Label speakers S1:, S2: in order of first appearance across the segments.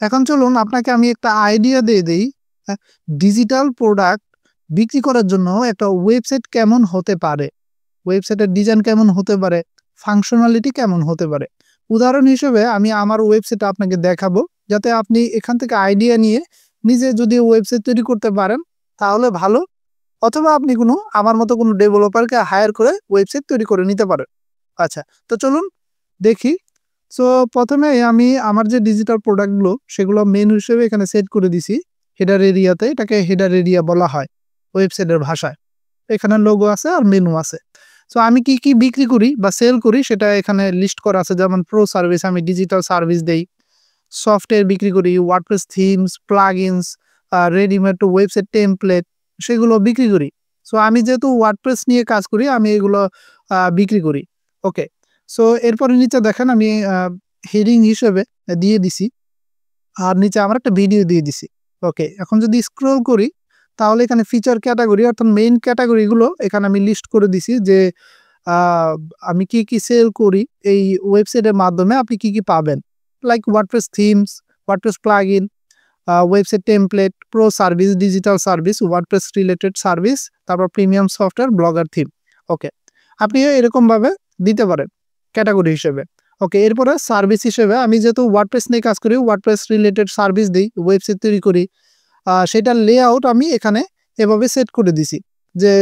S1: এখন চলুন আপনাকে আমি একটা আইডিয়া দিয়ে দিই। ডিজিটাল প্রোডাক্ট বিক্রি করার জন্য একটা ওয়েবসাইট কেমন হতে পারে, ওয়েবসাইটের ডিজাইন কেমন হতে পারে, ফাংশনালিটি কেমন হতে পারে। উদাহরণ হিসেবে আমি আমার ওয়েবসাইটটা আপনাকে দেখাবো, যাতে আপনি এখান থেকে আইডিয়া নিয়ে নিজে যদি ওয়েবসাইট তৈরি করতে পারেন তাহলে ভালো, অথবা আপনি আমার মতো কোনো ডেভেলপারকে হায়ার করে ওয়েবসাইট তৈরি করে নিতে পারেন। আচ্ছা, তো চলুন দেখি। সো প্রথমে আমি আমার যে ডিজিটাল প্রোডাক্টগুলো সেগুলো মেনু হিসেবে এখানে সেট করে দিছি হেডার এরিয়াতে। এটাকে হেডার এরিয়া বলা হয় ওয়েবসাইটের ভাষায়। এখানে লোগো আছে আর মেনু আছে। সো আমি কি কি বিক্রি করি বা সেল করি সেটা এখানে লিস্ট করা আছে। যেমন প্রো সার্ভিস, আমি ডিজিটাল সার্ভিস দেই। সফটওয়্যার বিক্রি করি, WordPress themes, plugins, readymade website template সেগুলো বিক্রি করি। সো আমি যেহেতু ওয়ার্ডপ্রেস নিয়ে কাজ করি, আমি এগুলো বিক্রি করি। ওকে, সো এরপরে নিচে দেখেন আমি হেডিং হিসেবে দিয়ে দিছি, আর নিচে আমার একটা ভিডিও দিয়ে দিছি। ওকে, এখন যদি স্ক্রল করি তাহলে এখানে ফিচার ক্যাটাগরি অর্থাৎ মেইন ক্যাটাগরিগুলো এখানে আমি লিস্ট করে দিছি যে আহ, আমি কি কি সেল করি এই ওয়েবসাইটের মাধ্যমে, আপনি কি কি পাবেন। Like WordPress themes, WordPress plugin, website template, pro service, digital service, WordPress related service, তারপর প্রিমিয়াম সফটওয়্যার, ব্লগার থিম। ওকে, আপনি এরকমভাবে দিতে পারেন ক্যাটাগরি হিসেবে। ওকে, এরপরে সার্ভিস হিসেবে আমি যেহেতু ওয়ার্ডপ্রেস নিয়ে কাজ করি, ওয়ার্ডপ্রেস রিলেটেড সার্ভিস দিই, ওয়েবসাইট তৈরি করি, সেটার লেআউট আমি এখানে এভাবে সেট করে দিছি যে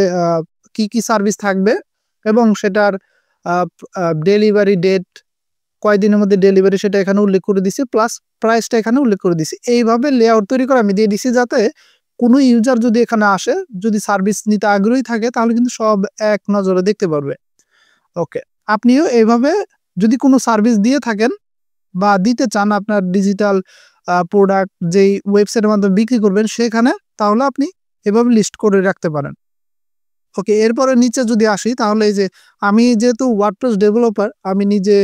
S1: কি কি সার্ভিস থাকবে এবং সেটার ডেলিভারি ডেট, কয়দিনের মধ্যে ডেলিভারি সেটা এখানে উল্লেখ করে দিছি, প্লাস প্রাইসটা এখানে উল্লেখ করে দিছি। এইভাবে লেআউট তৈরি করে আমি দিয়ে দিছি যাতে কোনো ইউজার যদি এখানে আসে, যদি সার্ভিস নিতে আগ্রহী থাকে তাহলে কিন্তু সব এক নজরে দেখতে পারবে। ওকে, আপনিও এইভাবে যদি কোনো সার্ভিস দিয়ে থাকেন বা দিতে চান আপনার ডিজিটাল প্রোডাক্ট যেই ওয়েবসাইটের মাধ্যমে বিক্রি করবেন সেখানে, তাহলে আপনি এভাবে লিস্ট করে রাখতে পারেন। ওকে, এরপরে নিচে যদি আসি তাহলে এই যে আমি যেহেতু ওয়ার্ডপ্রেস ডেভেলপার, আমি নিজে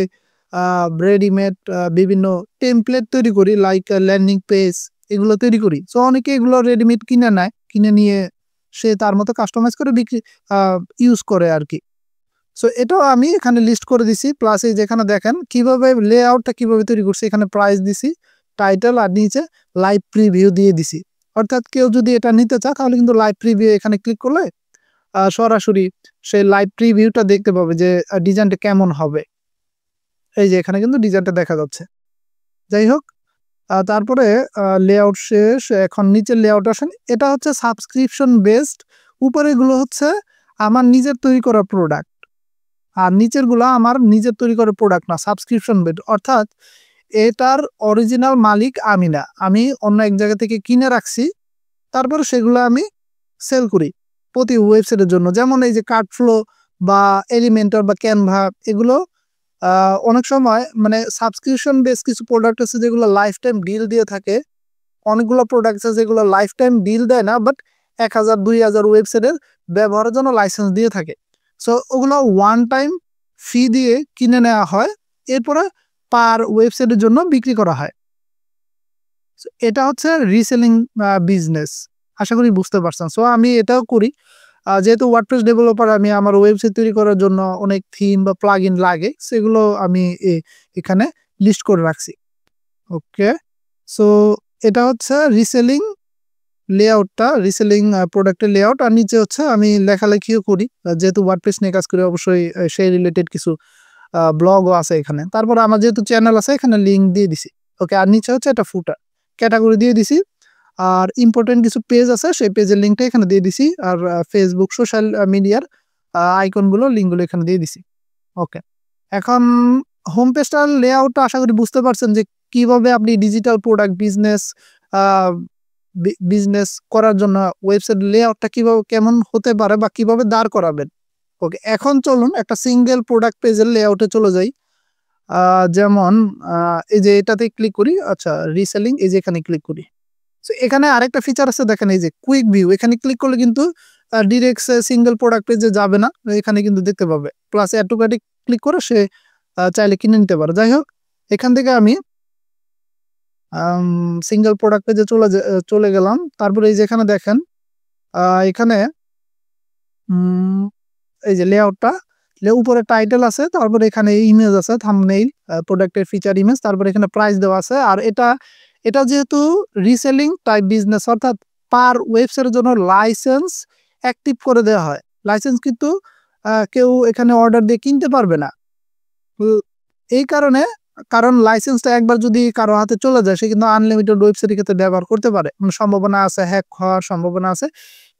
S1: রেডিমেড বিভিন্ন টেমপ্লেট তৈরি করি, লাইক ল্যান্ডিং পেজ, এগুলো তৈরি করি। সো অনেকে এগুলো রেডিমেড কিনে নেয়, কিনে নিয়ে সে তার মতো কাস্টমাইজ করে বিক্রি ইউজ করে আর কি। সো এটাও আমি এখানে লিস্ট করে দিছি, প্লাস এই যেখানে দেখেন কিভাবে লেআউটটা কিভাবে তৈরি করছি, এখানে প্রাইস দিছি, টাইটেল আর নিচে লাইভ প্রিভিউ দিয়ে দিছি। অর্থাৎ কেউ যদি এটা নিতে চায় তাহলে কিন্তু লাইভ প্রিভিউ এখানে ক্লিক করলে সরাসরি সেই লাইভ প্রিভিউটা দেখতে পাবে যে ডিজাইনটা কেমন হবে। এই যে এখানে কিন্তু ডিজাইনটা দেখা যাচ্ছে। যাই হোক, তারপরে লেআউট শেষ, এখন নিচের লেআউট আসেন। এটা হচ্ছে সাবস্ক্রিপশন বেসড, উপরেগুলো হচ্ছে আমার নিজের তৈরি করা প্রোডাক্ট, আর নিচের গুলা আমার নিজের তৈরি করা প্রোডাক্ট না, সাবস্ক্রিপশন বেড। অর্থাৎ এটার অরিজিনাল মালিক আমি না, আমি অন্য এক জায়গা থেকে কিনে রাখছি, তারপরে সেগুলো আমি সেল করি প্রতি ওয়েবসাইটের জন্য। যেমন এই যে কার্ডফ্লো বা এলিমেন্টর বা ক্যানভা, এগুলো অনেক সময় মানে সাবস্ক্রিপশন বেস কিছু প্রোডাক্ট আছে যেগুলো লাইফ টাইম ডিল দিয়ে থাকে। অনেকগুলো প্রোডাক্ট আছে যেগুলো লাইফ টাইম ডিল দেয় না, বাট 1000 2000 ওয়েবসাইটের ব্যবহারের জন্য লাইসেন্স দিয়ে থাকে। সো ওগুলো ওয়ান টাইম ফি দিয়ে কিনে নেওয়া হয়, এরপরে পার ওয়েবসাইটের জন্য বিক্রি করা হয়। So, এটা হচ্ছে রিসেলিং বিজনেস। আশা করি বুঝতে পারছেন। সো আমি এটাও করি। যেহেতু ওয়ার্ডপ্রেস ডেভেলপার, আমি আমার ওয়েবসাইট তৈরি করার জন্য অনেক থিম বা প্লাগইন লাগে, সেগুলো আমি এখানে লিস্ট করে রাখছি। ওকে, সো এটা হচ্ছে রিসেলিং লেআউটটা, রিসেলিং প্রোডাক্টের লেআউট। আর নিচে হচ্ছে আমি লেখালেখিও করি, যেহেতু ওয়ার্ডপ্রেস নিয়ে কাজ করি অবশ্যই সেই রিলেটেড কিছু ব্লগও আছে এখানে। তারপর আমার যেহেতু চ্যানেল আছে এখানে লিঙ্ক দিয়ে দিছি। ওকে, আর নিচে হচ্ছে একটা ফুটার ক্যাটাগরি দিয়ে দিছি, আর ইম্পর্টেন্ট কিছু পেজ আছে সেই পেজের লিঙ্কটা এখানে দিয়ে দিছি, আর ফেসবুক সোশ্যাল মিডিয়ার আইকনগুলো লিঙ্কগুলো এখানে দিয়ে দিছি। ওকে, এখন হোম পেজটার লেআউটটা আশা করি বুঝতে পারছেন যে কিভাবে আপনি ডিজিটাল প্রোডাক্ট বিজনেস করার জন্য ওয়েবসাইট লেআউটটা কিভাবে কেমন হতে পারে বা কিভাবে দাঁড় করাবেন। ওকে, এখন চলুন একটা সিঙ্গেল প্রোডাক্ট পেজের লেআউটে চলে যাই। যেমন এই যে এটাতে ক্লিক করি, আচ্ছা রিসেলিং, এই যে এখানে ক্লিক করি। সো এখানে আরেকটা ফিচার আছে দেখেন, এই যে কুইক ভিউ, এখানে ক্লিক করলে কিন্তু ডিরেক্ট সিঙ্গেল প্রোডাক্ট পেজে যাবে না, এখানে কিন্তু দেখতে পাবে। প্লাস অ্যাড টু কার্টে ক্লিক করে সে চাইলে কিনে নিতে পারে। যাই হোক, এখান থেকে আমি সিঙ্গেল প্রোডাক্ট পেজে চলে গেলাম। তারপরে এই যে এখানে দেখেন, এখানে এই যে লেআউটটা, উপরে টাইটেল আছে, তারপরে এখানে ইমেজ আছে, থাম্বনেইল, প্রোডাক্টের ফিচার ইমেজ, তারপরে এখানে প্রাইস দেওয়া আছে। আর এটা এটা যেহেতু রিসেলিং টাইপ বিজনেস, অর্থাৎ পার ওয়েবসাইটের জন্য লাইসেন্স অ্যাক্টিভ করে দেওয়া হয়। লাইসেন্স কিন্তু কেউ এখানে অর্ডার দিয়ে কিনতে পারবে না। এই কারণে, কারণ লাইসেন্সটা একবার যদি কারো হাতে চলে যায়, সে কিন্তু আনলিমিটেড ওয়েবসাইটের ক্ষেত্রে ব্যবহার করতে পারে, সম্ভাবনা আছে, হ্যাক হওয়ার সম্ভাবনা আছে।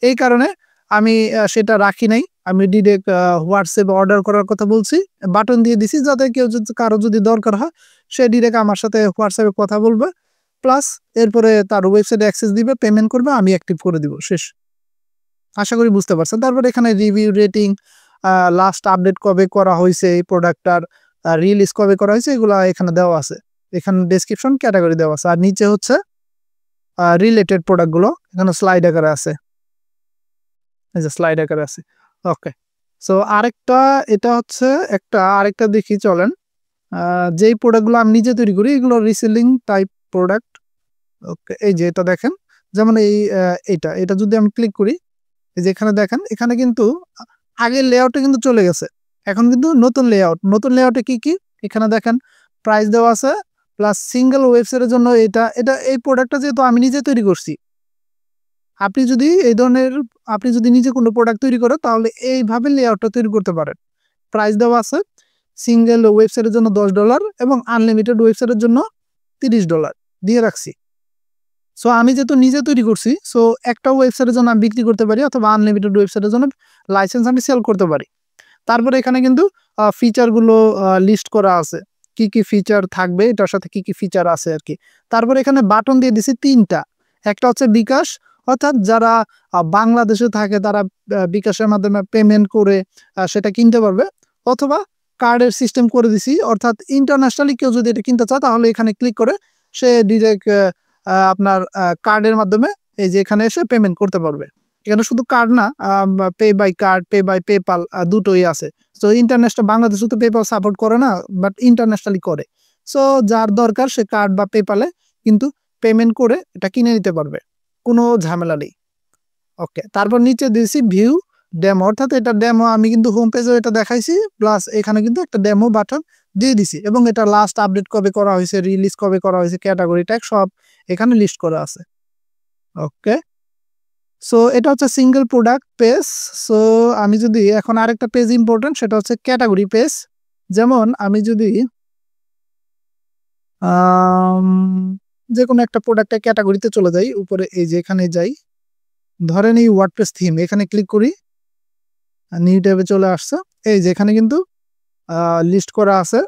S1: এই কারণে আমি সেটা রাখি নাই। আমি ডিরেক্ট হোয়াটসঅ্যাপে অর্ডার করার কথা বলছি, বাটন দিয়ে দিছি, যাতে কেউ যদি কারো যদি দরকার হয় সে ডিরেক্ট আমার সাথে হোয়াটসঅ্যাপে কথা বলবে, প্লাস এরপরে তার ওয়েবসাইটে অ্যাক্সেস দিবে, পেমেন্ট করবে, আমি অ্যাক্টিভ করে দিব, শেষ। আশা করি বুঝতে পারছেন। তারপর এখানে রিভিউ, রেটিং, লাস্ট আপডেট কবে করা হয়েছে, এই প্রোডাক্টটার রিলিজ কবে করা হয়েছে, এগুলো এখানে দেওয়া আছে। এখানে ডেসক্রিপশন, ক্যাটাগরি দেওয়া আছে। আর নিচে হচ্ছে রিলেটেড প্রোডাক্টগুলো এখানে স্লাইড আকারে আছে, এই যে স্লাইড আকারে আছে। ওকে, সো আরেকটা, এটা হচ্ছে আরেকটা দেখি, চলেন। যেই প্রোডাক্টগুলো আমি নিজে তৈরি করি, এগুলো রিসেলিং টাইপ প্রোডাক্ট। ওকে, এই যে এটা দেখেন, যেমন এটা যদি আমি ক্লিক করি, এই যে এখানে দেখেন, এখানে কিন্তু আগের লেআউটে কিন্তু চলে গেছে, এখন কিন্তু নতুন লেআউট। নতুন লেআউটে কি কি এখানে দেখেন, প্রাইস দেওয়া আছে, প্লাস সিঙ্গেল ওয়েবসাইটের জন্য এই প্রোডাক্টটা যেহেতু আমি নিজে তৈরি করছি, আপনি যদি এই ধরনের, আপনি যদি নিজে কোনো প্রোডাক্ট তৈরি করেন, তাহলে এইভাবে লেআউটটা তৈরি করতে পারেন। প্রাইস দেওয়া আছে, সিঙ্গেল ওয়েবসাইটের জন্য $10 এবং আনলিমিটেড ওয়েবসাইটের জন্য $30 দিয়ে রাখছি। সো আমি যেহেতু নিজে তৈরি করছি, সো একটা ওয়েবসাইটের জন্য আমি বিক্রি করতে পারি, অথবা আনলিমিটেড ওয়েবসাইটের জন্য লাইসেন্স আমি সেল করতে পারি। তারপরে এখানে কিন্তু ফিচারগুলো লিস্ট করা আছে, কি কি ফিচার থাকবে, এটার সাথে কি কি ফিচার আছে আর কি। তারপরে এখানে বাটন দিয়ে দিছি 3টা। একটা হচ্ছে বিকাশ, অর্থাৎ যারা বাংলাদেশে থাকে তারা বিকাশের মাধ্যমে পেমেন্ট করে সেটা কিনতে পারবে, অথবা কার্ডের সিস্টেম করে দিছি, অর্থাৎ ইন্টারন্যাশনালি কেউ যদি এটা কিনতে চায়, তাহলে এখানে ক্লিক করে সে ডিরেক্ট আপনার কার্ডের মাধ্যমে এই যে এখানে এসে পেমেন্ট করতে পারবে। এখানে শুধু কার্ড না, pay by card, pay by PayPal, দুটোই আছে। সো ইন্টারন্যাশনাল, বাংলাদেশে তো পেপাল সাপোর্ট করে না, বাট ইন্টারন্যাশনালি করে। সো যার দরকার সে কার্ড বা পেপালে কিন্তু পেমেন্ট করে এটা কিনে নিতে পারবে, কোনো ঝামেলা নেই। ওকে, তারপর নিচে দিয়েছি ভিউ ডেমো, অর্থাৎ এটা ডেমো, আমি কিন্তু হোম পেজে এটা দেখাইছি, প্লাস এখানে কিন্তু একটা ডেমো বাটন দিয়ে দিছি, এবং এটা লাস্ট আপডেট কবে করা হয়েছে, রিলিজ কবে করা হয়েছে, ক্যাটাগরি ট্যাগ সব এখানে লিস্ট করা আছে। ওকে, সো এটা হচ্ছে সিঙ্গেল প্রোডাক্ট পেজ। সো আমি যদি এখন আরেকটা পেজ ইম্পর্টেন্ট, সেটা হচ্ছে ক্যাটাগরি পেজ। যেমন আমি যদি যে কোনো একটা প্রোডাক্টের ক্যাটাগরিতে চলে যাই, উপরে এই যে এখানে যাই, ধরেন এই ওয়ার্ডপ্রেস থিম, এখানে ক্লিক করি, নিউ ট্যাবে চলে আসছে। এই যে এখানে কিন্তু লিস্ট করা আছে,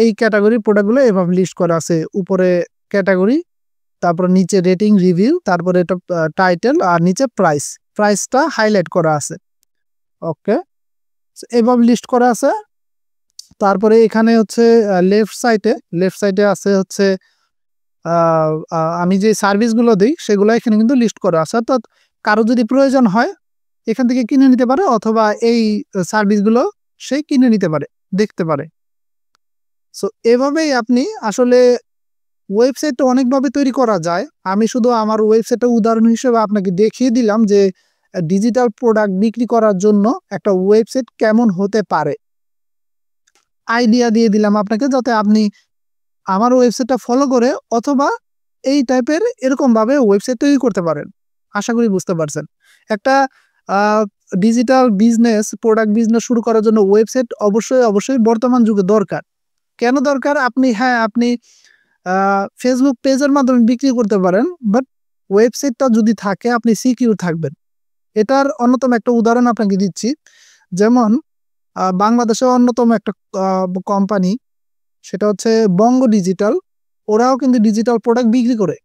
S1: এই ক্যাটাগরি প্রোডাক্টগুলো এভাবে লিস্ট করা আছে। উপরে ক্যাটাগরি, তারপর নিচে রেটিং, রিভিউ, তারপরে এটা টাইটেল, আর নিচে প্রাইসটা হাইলাইট করা আছে। ওকে, এভাবে লিস্ট করা আছে। তারপরে এখানে হচ্ছে লেফট সাইডে আছে হচ্ছে আমি যে সার্ভিসগুলো দিই সেগুলো এখানে কিন্তু লিস্ট করা আছে, অর্থাৎ কারো যদি প্রয়োজন হয় এখান থেকে কিনে নিতে পারে, অথবা এই সার্ভিসগুলো সে কিনে নিতে পারে, দেখতে পারে। সো এভাবেই আপনি আসলে ওয়েবসাইটটা অনেকভাবে তৈরি করা যায়। আমি শুধু আমার ওয়েবসাইটের উদাহরণ হিসেবে আপনাকে দেখিয়ে দিলাম যে ডিজিটাল প্রোডাক্ট বিক্রি করার জন্য একটা ওয়েবসাইট কেমন হতে পারে, আইডিয়া দিয়ে দিলাম আপনাকে, যাতে আপনি আমার ওয়েবসাইটটা ফলো করে অথবা এই টাইপের এরকমভাবে ওয়েবসাইট তৈরি করতে পারেন। আশা করি বুঝতে পারছেন। একটা ডিজিটাল বিজনেস, প্রোডাক্ট বিজনেস শুরু করার জন্য ওয়েবসাইট অবশ্যই বর্তমান যুগে দরকার। কেন দরকার? আপনি ফেসবুক পেজের মাধ্যমে বিক্রি করতে পারেন, বাট ওয়েবসাইটটা যদি থাকে আপনি সিকিউর থাকবেন। এটার অন্যতম একটা উদাহরণ আপনাকে দিচ্ছি। যেমন বাংলাদেশের অন্যতম একটা কোম্পানি, সেটা হচ্ছে বঙ্গ ডিজিটাল। ওরাও কিন্তু ডিজিটাল প্রোডাক্ট বিক্রি করে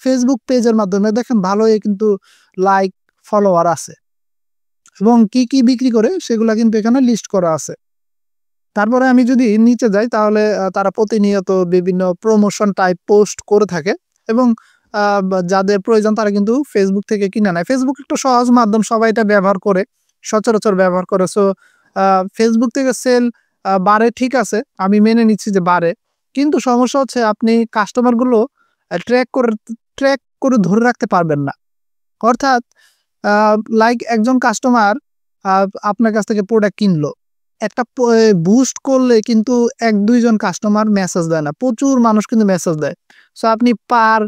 S1: ফেসবুক পেজের মাধ্যমে। দেখেন ভালোই কিন্তু লাইক, ফলোয়ার আছে, এবং কি কি বিক্রি করে সেগুলা কিন্তু এখানে লিস্ট করা আছে। তারপরে আমি যদি নিচে যাই, তাহলে তারা প্রতিনিয়ত বিভিন্ন প্রমোশন টাইপ পোস্ট করে থাকে, এবং যাদের প্রয়োজন তারা কিন্তু ফেসবুক থেকে কিনে নেয়। ফেসবুক একটা সহজ মাধ্যম, সবাই এটা ব্যবহার করে, সচরাচর ব্যবহার করে। সো ফেসবুক থেকে সেল বাড়ে, ঠিক আছে, আমি মেনে নিচ্ছি যে বাড়ে, কিন্তু সমস্যা হচ্ছে আপনি কাস্টমারগুলো ট্র্যাক করে ধরে রাখতে পারবেন না। অর্থাৎ লাইক একজন কাস্টমার আপনার কাছ থেকে প্রোডাক্ট কিনলো, একটা বুস্ট করলে কিন্তু 1-2 জন কাস্টমার মেসেজ দেয় না, প্রচুর মানুষ কিন্তু মেসেজ দেয়। সো আপনি পার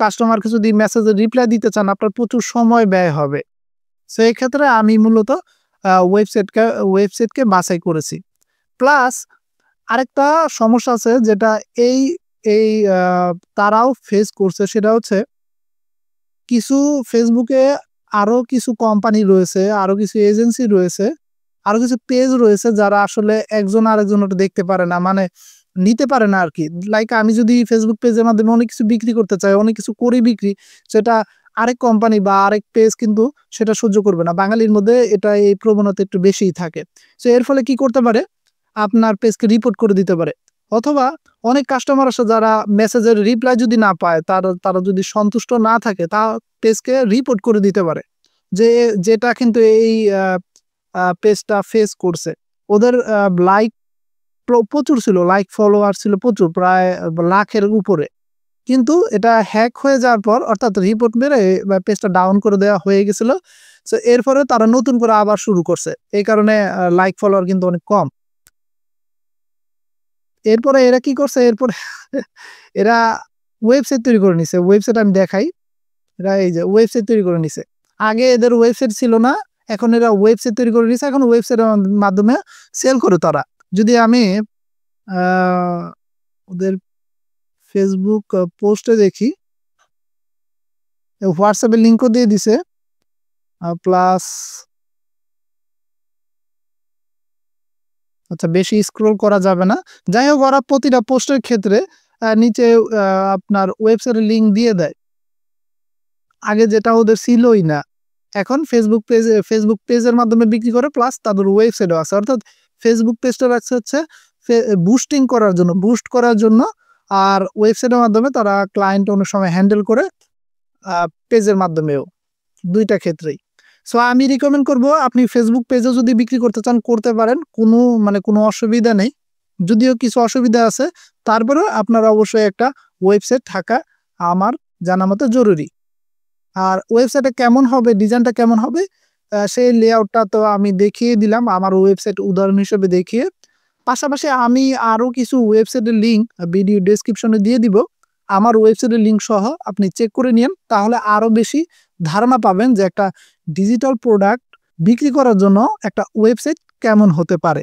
S1: কাস্টমারকে যদি মেসেজের রিপ্লাই দিতে চান আপনার প্রচুর সময় ব্যয় হবে। সো এই ক্ষেত্রে আমি মূলত ওয়েবসাইটকে বাছাই করেছি। প্লাস আরেকটা সমস্যা আছে যেটা এই এই তারাও ফেস করছে, সেটা হচ্ছে কিছু ফেসবুকে আরো কিছু কোম্পানি রয়েছে, আরো কিছু এজেন্সি রয়েছে, আরো কিছু পেজ রয়েছে যারা আসলে একজন আরেকজন ওটা দেখতে পারে না, মানে নিতে পারে না আর কি। লাইক আমি যদি ফেসবুক পেজের মাধ্যমে অনেক কিছু বিক্রি করতে চাই, অনেক কিছু করি বিক্রি, সেটা আরেক কোম্পানি বা আরেক পেজ কিন্তু সেটা সহ্য করবে না। বাঙালির মধ্যে এটা এই প্রবণতা একটু বেশিই থাকে। তো এর ফলে কি করতে পারে, আপনার পেজকে রিপোর্ট করে দিতে পারে। অথবা অনেক কাস্টমার আছে যারা মেসেজের রিপ্লাই যদি না পায়, তারা যদি সন্তুষ্ট না থাকে, তা পেজকে রিপোর্ট করে দিতে পারে। যেটা কিন্তু এই পেজটা ফেস করছে। ওদের লাইক প্রচুর ছিল, লাইক ফলোয়ার ছিল প্রচুর, প্রায় লাখের উপরে। কিন্তু এটা হ্যাক হয়ে যাওয়ার পর, অর্থাৎ রিপোর্ট মেরে পেজটা ডাউন করে দেওয়া হয়ে গেছিল। সো এরপরে তারা নতুন করে আবার শুরু করছে। এই কারণে লাইক ফলোয়ার কিন্তু অনেক কম। এরপরে এরা কি করছে, এরপরে এরা ওয়েবসাইট তৈরি করে নিছে। ওয়েবসাইট আমি দেখাই। এরা এই যে ওয়েবসাইট তৈরি করে নিছে। আগে এদের ওয়েবসাইট ছিল না, এখন এরা ওয়েবসাইট তৈরি করে নিছে। এখন ওয়েবসাইটের মাধ্যমে সেল করে তারা। যদি আমি ওদের ফেসবুক পোস্টে দেখি, হোয়াটসঅ্যাপে লিঙ্কও দিয়ে দিছে। প্লাস আচ্ছা, বেশি স্ক্রল করা যাবে না। যাই হোক, ওরা প্রতিটা পোস্টের ক্ষেত্রে নিচে আপনার ওয়েবসাইটের লিঙ্ক দিয়ে দেয়। আগে যেটা ওদের ছিলই না। এখন ফেসবুক পেজের মাধ্যমে বিক্রি করে, প্লাস তাদের ওয়েবসাইটও আছে। অর্থাৎ ফেসবুক পেজটা রাখছে হচ্ছে বুস্টিং করার জন্য, বুস্ট করার জন্য। আর ওয়েবসাইটের মাধ্যমে তারা ক্লায়েন্ট অনেক সময় হ্যান্ডেল করে, পেজের মাধ্যমেও, দুইটা ক্ষেত্রেই। সো আমি রিকমেন্ড করব আপনি ফেসবুক পেজেও যদি বিক্রি করতে চান করতে পারেন, কোনো অসুবিধা নেই। যদিও কিছু অসুবিধা আছে, তারপরেও আপনার অবশ্যই একটা ওয়েবসাইট থাকা আমার জানা মতে জরুরি। আর ওয়েবসাইটে কেমন হবে, ডিজাইনটা কেমন হবে, সেই লেআউটটা তো আমি দেখিয়ে দিলাম আমার ওয়েবসাইট উদাহরণ হিসেবে দেখিয়ে। পাশাপাশি আমি আরো কিছু ওয়েবসাইটের লিঙ্ক ভিডিও ডেসক্রিপশনে দিয়ে দিব। আমার ওয়েবসাইটের লিঙ্ক সহ আপনি চেক করে নিন, তাহলে আরো বেশি ধারণা পাবেন যে একটা ডিজিটাল প্রোডাক্ট বিক্রি করার জন্য একটা ওয়েবসাইট কেমন হতে পারে।